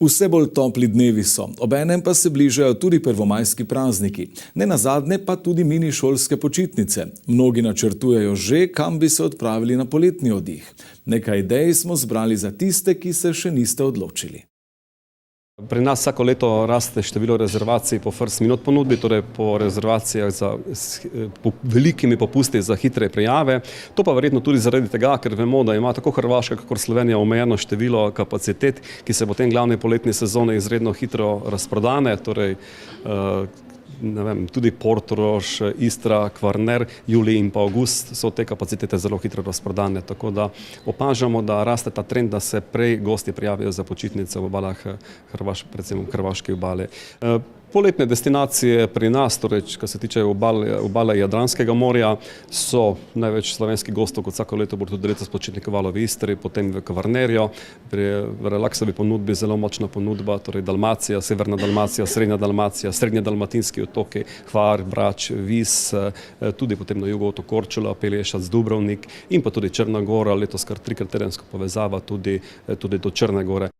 Vse bolj topli dnevi so, obenem pa se bližajo tudi prvomajski prazniki. Nenazadnje pa tudi mini šolske počitnice. Mnogi načrtujejo že, kam bi se odpravili na poletni oddih. Nekaj idej smo zbrali za tiste, ki se še niste odločili. Pri nas vsako leto raste število rezervacij po first minute ponudbi, torej po rezervacijah z velikimi popusti za hitre prijave. To pa verjetno tudi zaradi tega, ker vemo, da ima tako Hrvaška kakor Slovenija omejeno število kapacitet, ki se potem glavne poletne sezone izredno hitro razprodane, torej tudi Portorož, Istra, Kvarner, julij in pa avgust so te kapacitete zelo hitro razprodane, tako da opažamo, da raste ta trend, da se prej gosti prijavijo za počitnice v obalah, predvsem v hrvaški obali. Poletne destinacije pri nas, torej, kar se tiče obale Jadranskega morja, so največ slovenskih gostov, kot vsako leto bo tudi letos počitnikovalo v Istri, potem v Kvarnerju, pri relaksovi ponudbi zelo močna ponudba, torej Dalmacija, Severna Dalmacija, Srednja Dalmacija, Srednje-dalmatinski otoki, Hvar, Brač, Vis, tudi potem na jugu otok Korčula, Pelješac, Dubrovnik in pa tudi Črna Gora, letos kar trikrat tedensko povezava tudi do Črne Gore.